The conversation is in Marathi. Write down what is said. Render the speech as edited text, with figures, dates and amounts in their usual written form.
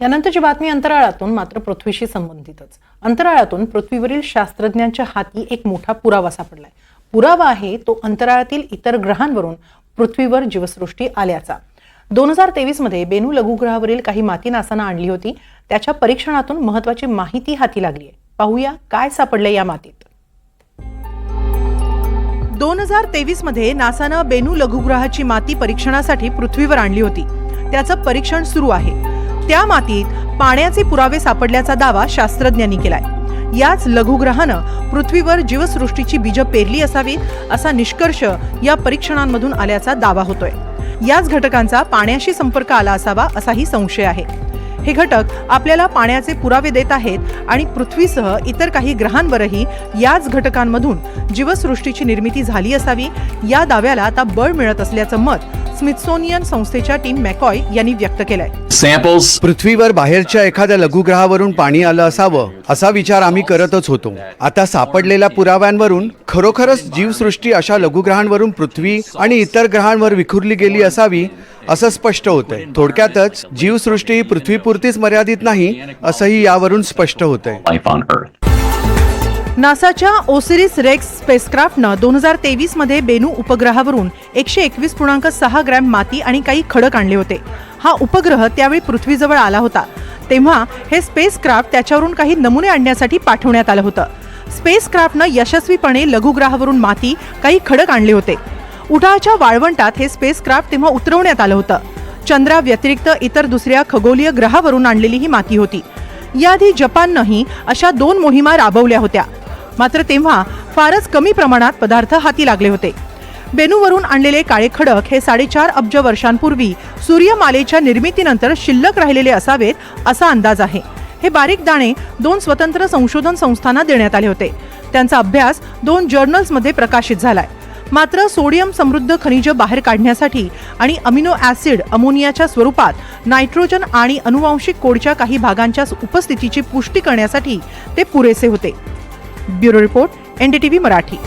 यानंतरची बातमी अंतराळातून, मात्र पृथ्वीशी संबंधितच। अंतराळातून पृथ्वीवरील शास्त्रज्ञांच्या हाती एक मोठा पुरावा सापडलाय। पुरावा आहे तो अंतराळातील इतर ग्रहांवरून पृथ्वीवर जीवसृष्टी आल्याचा। 2023 मध्ये बेनू लघुग्रहावरील काही माती नासानं आणली होती। त्याच्या परीक्षणातून महत्त्वाची माहिती हाती लागली आहे। पाहूया काय सापडले या मातीत। 2023 मध्ये नासानं बेनू लघुग्रहाची माती परीक्षणासाठी पृथ्वीवर आणली होती। त्याचं परीक्षण सुरू आहे। त्या मातीत पाण्याचे पुरावे सापडल्याचा दावा शास्त्रज्ञांनी केलाय। याच लघुग्रहानं पृथ्वीवर जीवसृष्टीची बीज पेरली असावीत असा निष्कर्ष या परीक्षणांमधून आल्याचा दावा होतोय। याच घटकांचा पाण्याशी संपर्क आला असावा असाही संशय आहे। हे घटक आपल्याला पाण्याचे पुरावे देत आहेत आणि पृथ्वीसह इतर काही ग्रहांवरही याच घटकांमधून जीवसृष्टीची निर्मिती झाली असावी या दाव्याला आता बळ मिळत असल्याचं मत स्मिथसोनियन संस्थेच्या टीम मॅकॉय यांनी व्यक्त केलंय। पृथ्वीवर बाहेरच्या एखाद्या लघुग्रहावरून पाणी आलं असावं असा विचार आम्ही करतच होतो। आता सापडलेल्या पुराव्यांवरून खरोखरच जीवसृष्टी अशा लघुग्रहांवरून पृथ्वी आणि इतर ग्रहांवर विखुरली गेली असावी असं स्पष्ट होतंय। थोडक्यातच जीवसृष्टी पृथ्वीपुरतीच मर्यादित नाही असंही यावरून स्पष्ट होतंय। नासाच्या ओसिरिस रेक्स स्पेसक्राफ्टनं 2023 मध्ये बेनू उपग्रहावरून 121.6 ग्रॅम माती आणि काही खडक आणले होते। हा उपग्रह त्यावेळी पृथ्वीजवळ आला होता, तेव्हा हे स्पेसक्राफ्ट त्याच्यावरून काही नमुने आणण्यासाठी पाठवण्यात आलं होतं। स्पेसक्राफ्टनं यशस्वीपणे लघुग्रहावरून माती, काही खडक आणले होते। उठावाच्या वाळवंटात हे स्पेसक्राफ्ट तेव्हा उतरवण्यात आलं होतं। चंद्राव्यतिरिक्त इतर दुसऱ्या खगोलीय ग्रहावरून आणलेली ही माती होती। याआधी जपाननंही अशा 2 मोहिमा राबवल्या होत्या, मात्र तेव्हा फारच कमी प्रमाणात पदार्थ हाती लागले होते। बेनूवरून आणलेले काळे खडक हे 4.5 अब्ज वर्षांपूर्वी सूर्यमालेच्या निर्मितीनंतर शिल्लक राहिलेले असावेत असा अंदाज आहे। हे बारीक दाणे 2 स्वतंत्र संशोधन संस्थांना देण्यात आले होते। त्यांचा अभ्यास 2 जर्नल्समध्ये प्रकाशित झालाय। मात्र सोडियम समृद्ध खनिज बाहेर काढण्यासाठी आणि अमिनो ॲसिड अमोनियाच्या स्वरूपात नायट्रोजन आणि अनुवांशिक कोडच्या काही भागांच्या उपस्थितीची पुष्टी करण्यासाठी ते पुरेसे होते। Bureau report, NDTV Marathi.